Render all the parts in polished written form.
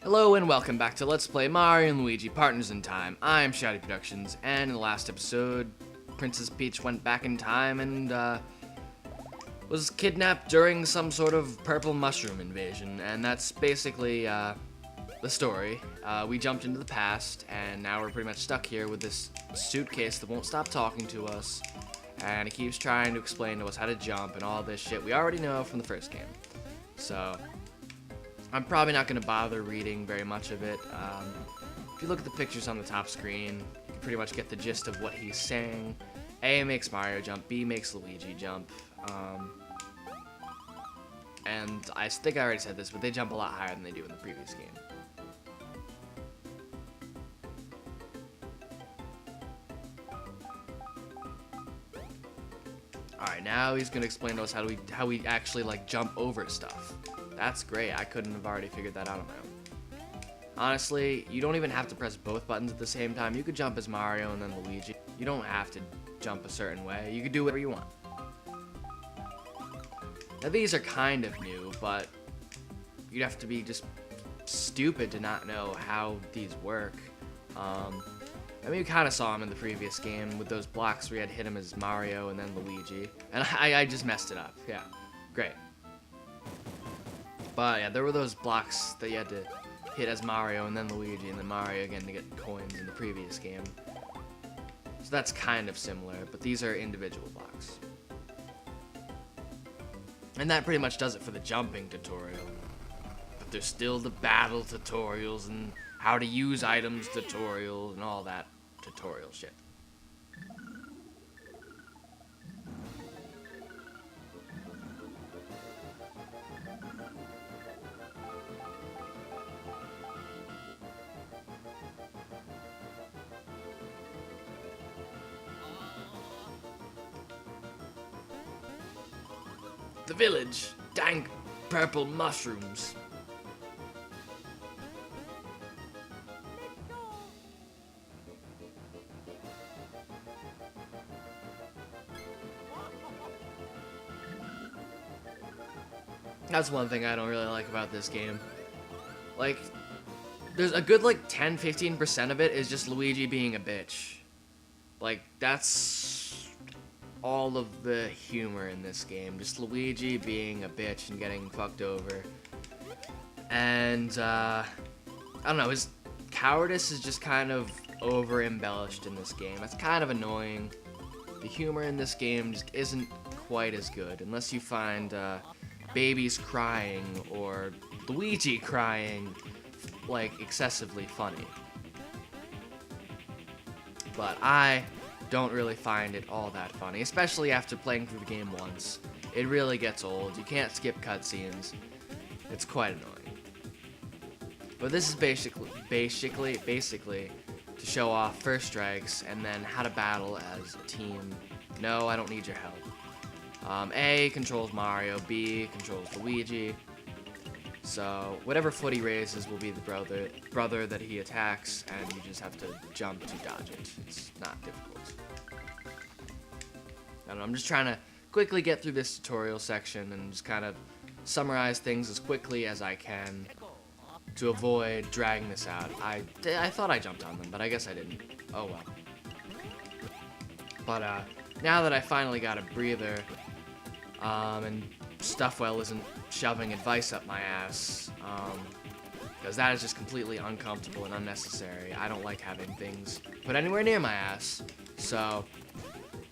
Hello and welcome back to Let's Play Mario and Luigi Partners in Time. I'm Shouty Productions, and in the last episode, Princess Peach went back in time and was kidnapped during some sort of purple mushroom invasion, and that's basically the story. We jumped into the past, and now we're pretty much stuck here with this suitcase that won't stop talking to us, and it keeps trying to explain to us how to jump and all this shit we already know from the first game. So I'm probably not going to bother reading very much of it. If you look at the pictures on the top screen, you can pretty much get the gist of what he's saying. A makes Mario jump, B makes Luigi jump. And I think I already said this, but they jump a lot higher than they do in the previous game. Alright, now he's going to explain to us how we actually like jump over stuff. That's great. I couldn't have already figured that out on my own. Honestly, you don't even have to press both buttons at the same time. You could jump as Mario and then Luigi. You don't have to jump a certain way. You could do whatever you want. Now these are kind of new, but you'd have to be just stupid to not know how these work. I mean, you kind of saw him in the previous game with those blocks where you had to hit him as Mario and then Luigi. And I just messed it up. Yeah, great. But yeah, there were those blocks that you had to hit as Mario and then Luigi and then Mario again to get coins in the previous game. So that's kind of similar, but these are individual blocks. And that pretty much does it for the jumping tutorial. But there's still the battle tutorials and how to use items tutorial and all that tutorial shit. The village, dank purple mushrooms. That's one thing I don't really like about this game. Like, there's a good like 10-15% of it is just Luigi being a bitch. Like, that's all of the humor in this game. Just Luigi being a bitch and getting fucked over. And, I don't know, his cowardice is just kind of over-embellished in this game. That's kind of annoying. The humor in this game just isn't quite as good, unless you find, babies crying or Luigi crying, like, excessively funny. But I don't really find it all that funny, especially after playing through the game once. It really gets old. You can't skip cutscenes. It's quite annoying. But this is basically to show off first strikes and then how to battle as a team. No, I don't need your help. A controls Mario, B controls Luigi. So whatever foot he raises will be the brother that he attacks, and you just have to jump to dodge it. It's not difficult. I don't know, I'm just trying to quickly get through this tutorial section and just kind of summarize things as quickly as I can to avoid dragging this out. I thought I jumped on them, but I guess I didn't. Oh well. But now that I finally got a breather, and Stuffwell isn't shoving advice up my ass, because that is just completely uncomfortable and unnecessary. I don't like having things put anywhere near my ass, so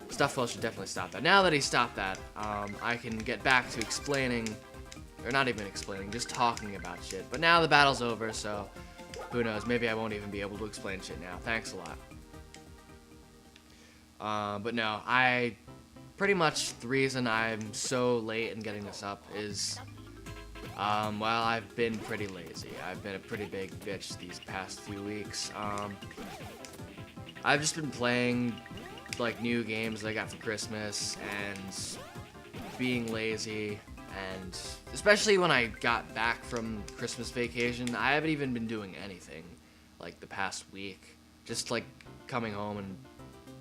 Stuffwell should definitely stop that. Now that he stopped that, I can get back to explaining, or not even explaining, just talking about shit. But now the battle's over, so who knows, maybe I won't even be able to explain shit now. Thanks a lot. But no, pretty much the reason I'm so late in getting this up is, well, I've been pretty lazy. I've been a pretty big bitch these past few weeks. I've just been playing, like, new games that I got for Christmas and being lazy, and especially when I got back from Christmas vacation, I haven't even been doing anything, like, the past week. Just, like, coming home and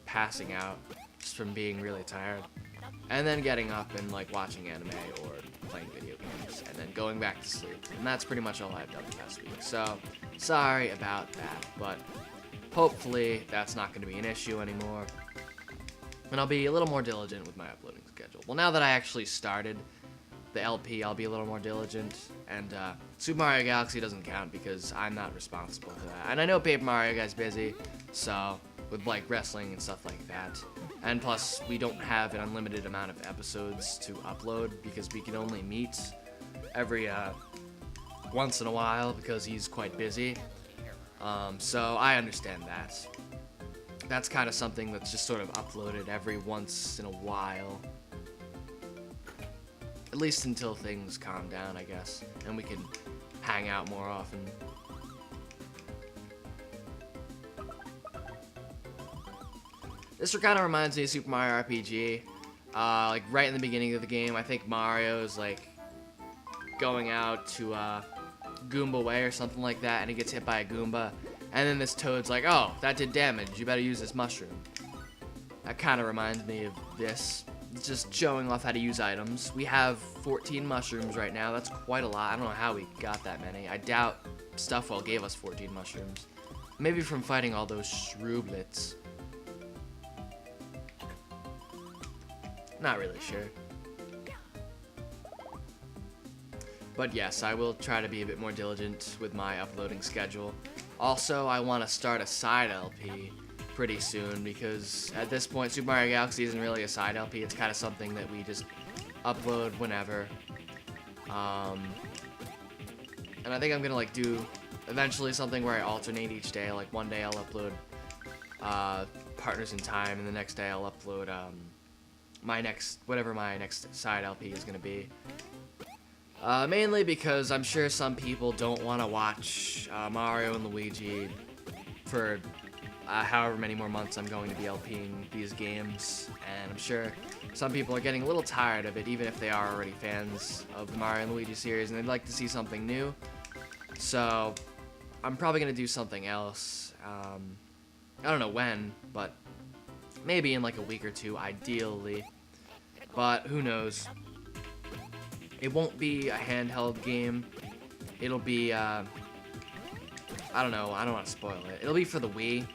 passing out just from being really tired, and then getting up and like watching anime or playing video games and then going back to sleep. And that's pretty much all I've done the past week. So, sorry about that, but hopefully that's not going to be an issue anymore. And I'll be a little more diligent with my uploading schedule. Well, now that I actually started the LP, I'll be a little more diligent. And Super Mario Galaxy doesn't count because I'm not responsible for that. And I know Paper Mario Guy's busy, so with like wrestling and stuff like that. And plus, we don't have an unlimited amount of episodes to upload because we can only meet every once in a while because he's quite busy. So I understand that. That's kind of something that's just sort of uploaded every once in a while. At least until things calm down, I guess, and we can hang out more often. This kind of reminds me of Super Mario RPG. Like right in the beginning of the game, I think Mario's like going out to Goomba Way or something like that, and he gets hit by a Goomba, and then this Toad's like, "Oh, that did damage. You better use this mushroom." That kind of reminds me of this. It's just showing off how to use items. We have 14 mushrooms right now. That's quite a lot. I don't know how we got that many. I doubt Stuffwell gave us 14 mushrooms. Maybe from fighting all those Shrooblets. Not really sure. But yes, I will try to be a bit more diligent with my uploading schedule. Also, I want to start a side LP pretty soon because at this point Super Mario Galaxy isn't really a side LP. It's kind of something that we just upload whenever. And I think I'm gonna like do eventually something where I alternate each day. Like one day I'll upload Partners in Time, and the next day I'll upload whatever my next side LP is gonna be. Mainly because I'm sure some people don't want to watch Mario and Luigi for however many more months I'm going to be LPing these games, and I'm sure some people are getting a little tired of it, even if they are already fans of the Mario and Luigi series, and they'd like to see something new. So I'm probably going to do something else. I don't know when, but maybe in like a week or two, ideally. But who knows? It won't be a handheld game. It'll be, I don't know, I don't want to spoil it. It'll be for the Wii,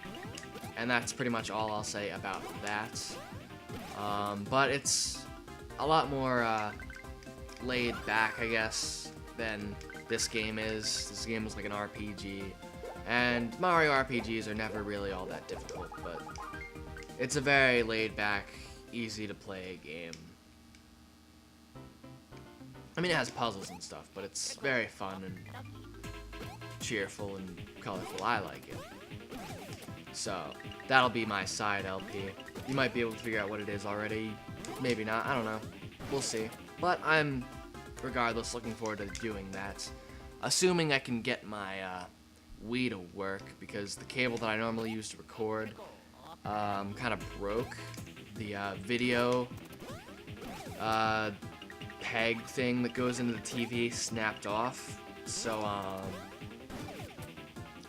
and that's pretty much all I'll say about that. But it's a lot more laid back, I guess, than this game is. This game is like an RPG, and Mario RPGs are never really all that difficult, but it's a very laid back, easy to play game. I mean, it has puzzles and stuff, but it's very fun and cheerful and colorful. I like it. So, that'll be my side LP. You might be able to figure out what it is already. Maybe not. I don't know. We'll see. But I'm, regardless, looking forward to doing that. Assuming I can get my Wii to work, because the cable that I normally use to record kind of broke. The video peg thing that goes into the TV snapped off, so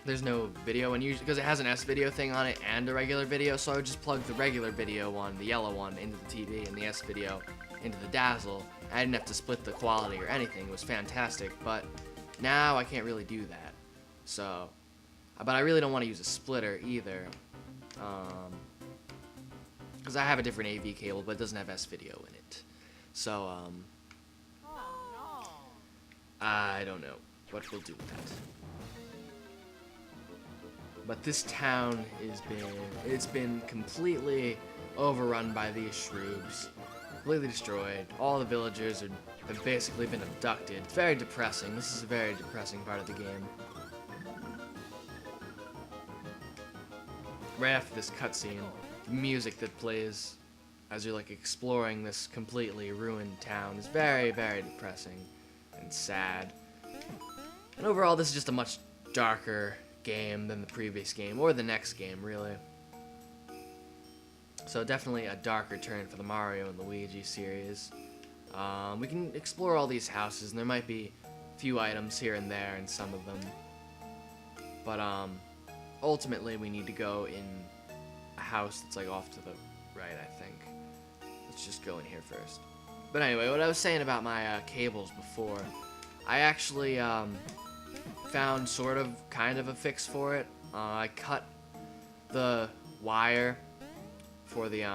there's no video, and usually because it has an S-video thing on it and a regular video, so I would just plug the regular video one, the yellow one, into the TV and the S-video into the Dazzle. I didn't have to split the quality or anything. It was fantastic, but now I can't really do that. So, but I really don't want to use a splitter either, because I have a different AV cable, but it doesn't have S-video in it. So, I don't know what we'll do with that. But this town it's been completely overrun by these Shroobs, completely destroyed. All the villagers have basically been abducted. It's very depressing. This is a very depressing part of the game. Right after this cutscene, the music that plays as you're like exploring this completely ruined town is very, very depressing and sad. And overall, this is just a much darker game than the previous game, or the next game, really. So definitely a darker turn for the Mario and Luigi series. We can explore all these houses, and there might be a few items here and there in some of them. But ultimately, we need to go in a house that's like off to the right, I think. Let's just go in here first. But anyway, what I was saying about my cables before, I actually found kind of a fix for it. I cut the wire for the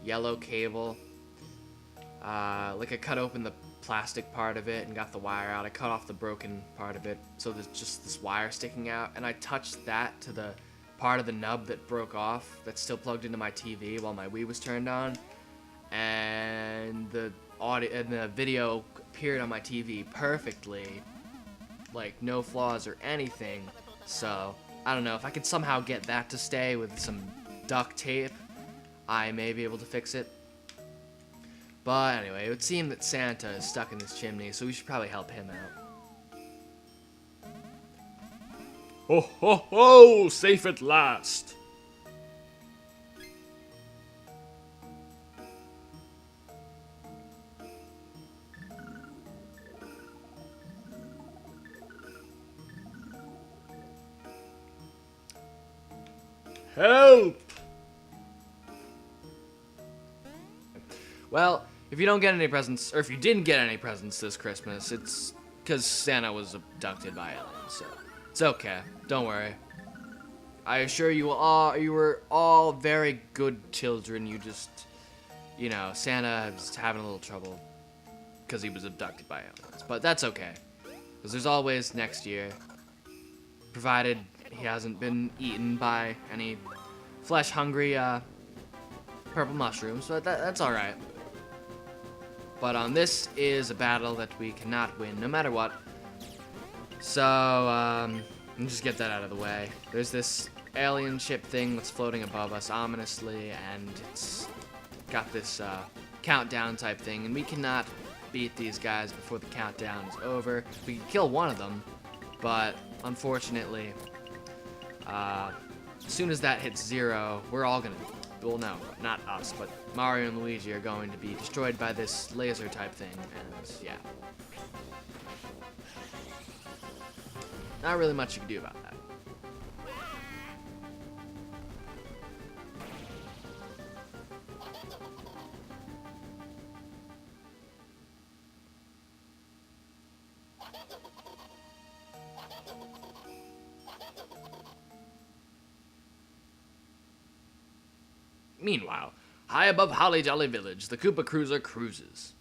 yellow cable. Like I cut open the plastic part of it and got the wire out. I cut off the broken part of it, so there's just this wire sticking out, and I touched that to the part of the nub that broke off that's still plugged into my TV while my Wii was turned on, and the audio and the video appeared on my TV perfectly, like no flaws or anything. So I don't know if I could somehow get that to stay with some duct tape, I may be able to fix it. But anyway, it would seem that Santa is stuck in this chimney, so we should probably help him out. Ho ho ho! Safe at last! Help! Well, if you don't get any presents, or if you didn't get any presents this Christmas, it's because Santa was abducted by aliens, so it's okay. Don't worry. I assure you all, you were all very good children. You just, you know, Santa is having a little trouble because he was abducted by aliens. But that's okay, because there's always next year, provided he hasn't been eaten by any flesh-hungry purple mushrooms, but that's all right. But this is a battle that we cannot win, no matter what. So, let me just get that out of the way. There's this alien ship thing that's floating above us ominously, and it's got this countdown type thing, and we cannot beat these guys before the countdown is over. We can kill one of them, but unfortunately, as soon as that hits 0, we're all gonna... Well, no, not us, but Mario and Luigi are going to be destroyed by this laser type thing, and yeah. Not really much you can do about that. Meanwhile, high above Holly Jolly Village, the Koopa Cruiser cruises.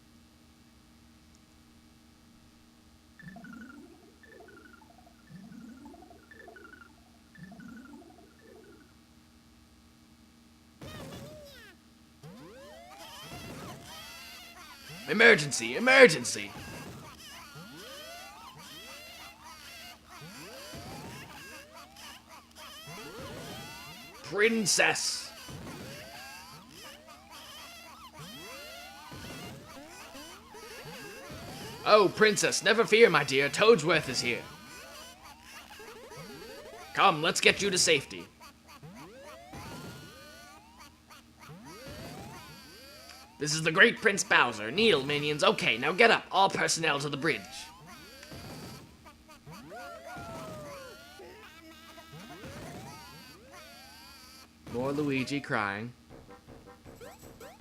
Emergency! Emergency! Princess! Oh, Princess, never fear, my dear. Toadsworth is here. Come, let's get you to safety. This is the great Prince Bowser. Kneel, minions. Okay, now get up. All personnel to the bridge. More Luigi crying.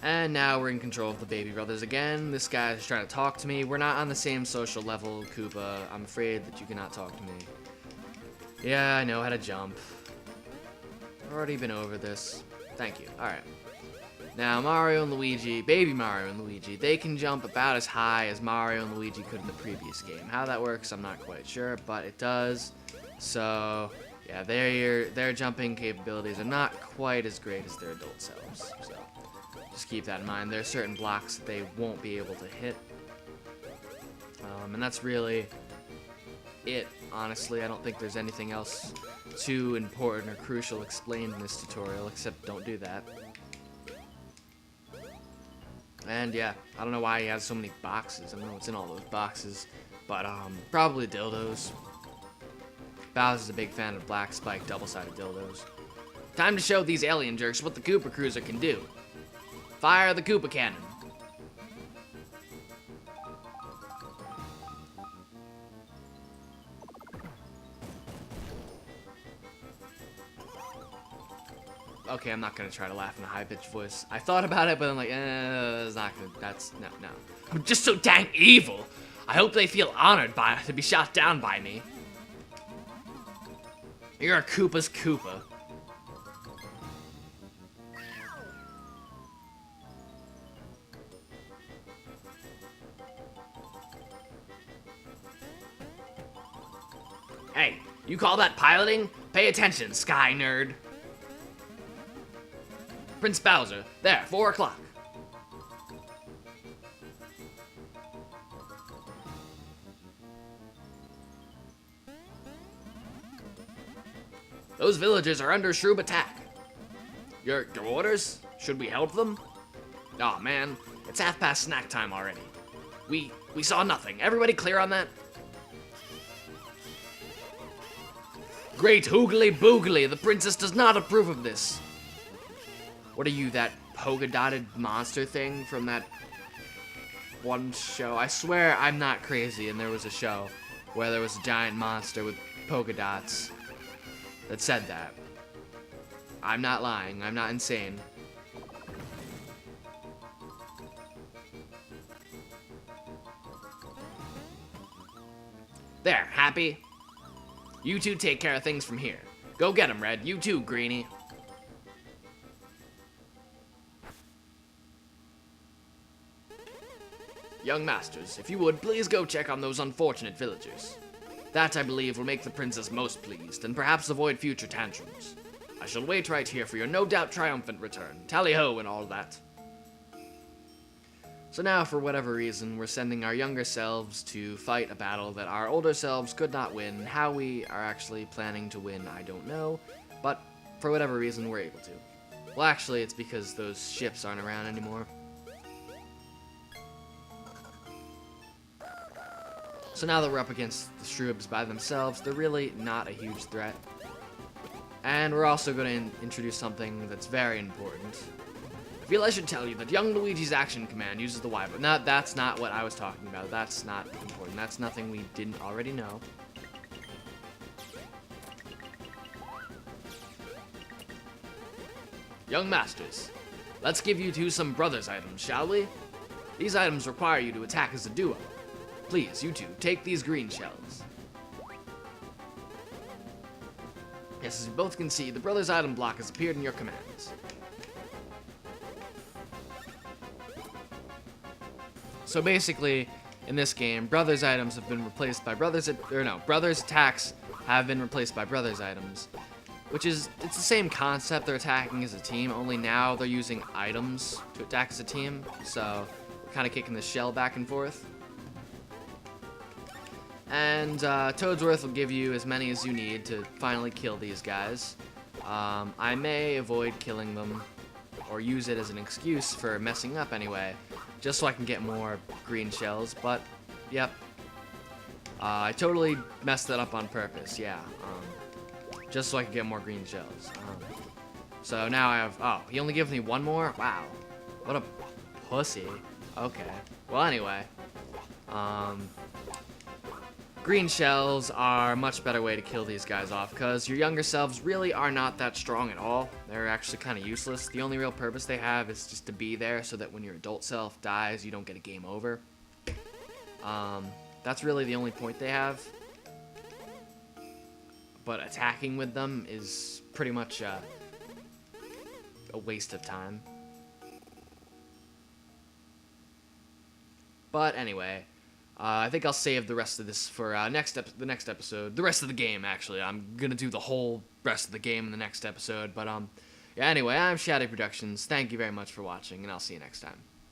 And now we're in control of the baby brothers again. This guy's trying to talk to me. We're not on the same social level, Koopa. I'm afraid that you cannot talk to me. Yeah, I know how to jump. I've already been over this. Thank you. Alright. Now, Mario and Luigi, baby Mario and Luigi, they can jump about as high as Mario and Luigi could in the previous game. How that works, I'm not quite sure, but it does. So, yeah, their jumping capabilities are not quite as great as their adult selves. So, just keep that in mind. There are certain blocks that they won't be able to hit. And that's really it, honestly. I don't think there's anything else too important or crucial explained in this tutorial, except don't do that. And yeah, I don't know why he has so many boxes. I don't know what's in all those boxes, but probably dildos. Bowser's a big fan of black spiked double-sided dildos. Time to show these alien jerks what the Koopa Cruiser can do. Fire the Koopa Cannon. Okay, I'm not gonna try to laugh in a high-pitched voice. I thought about it, but I'm like, it's not gonna, no. I'm just so dang evil. I hope they feel honored to be shot down by me. You're a Koopa's Koopa. Hey, you call that piloting? Pay attention, Sky Nerd. Prince Bowser, there, 4 o'clock. Those villagers are under Shroob attack. Your orders? Should we help them? Aw, man, it's half past snack time already. We saw nothing. Everybody clear on that? Great hoogly boogly, the princess does not approve of this. What are you, that polka-dotted monster thing from that one show? I swear I'm not crazy and there was a show where there was a giant monster with polka dots that said that. I'm not lying, I'm not insane. There, happy? You two take care of things from here. Go get 'em, Red. You too, Greenie. Young masters, if you would, please go check on those unfortunate villagers. That, I believe, will make the princess most pleased, and perhaps avoid future tantrums. I shall wait right here for your no doubt triumphant return. Tally-ho and all that. So now, for whatever reason, we're sending our younger selves to fight a battle that our older selves could not win. How we are actually planning to win, I don't know, but for whatever reason, we're able to. Well, actually, it's because those ships aren't around anymore. So now that we're up against the Shroobs by themselves, they're really not a huge threat. And we're also going to introduce something that's very important. I feel I should tell you that young Luigi's action command uses the Y button. No, that's not what I was talking about. That's not important. That's nothing we didn't already know. Young masters, let's give you two some brothers items, shall we? These items require you to attack as a duo. Please, you two, take these green shells. Yes, as you both can see, the brothers item block has appeared in your commands. So basically, in this game, brothers items have been replaced by brothers attacks have been replaced by brothers items, which is, it's the same concept. They're attacking as a team, only now they're using items to attack as a team. So we're kind of kicking the shell back and forth. And Toadsworth will give you as many as you need to finally kill these guys. I may avoid killing them or use it as an excuse for messing up anyway, just so I can get more green shells, but yep. I totally messed that up on purpose, yeah. Just so I can get more green shells. So now I have, oh, he only gives me one more? Wow. What a pussy. Okay. Well, anyway. Green shells are a much better way to kill these guys off, because your younger selves really are not that strong at all. They're actually kind of useless. The only real purpose they have is just to be there so that when your adult self dies, you don't get a game over. That's really the only point they have. But attacking with them is pretty much a waste of time. But anyway, I think I'll save the rest of this for the next episode. The rest of the game, actually. I'm gonna do the whole rest of the game in the next episode. But yeah. Anyway, I'm Shady Productions. Thank you very much for watching, and I'll see you next time.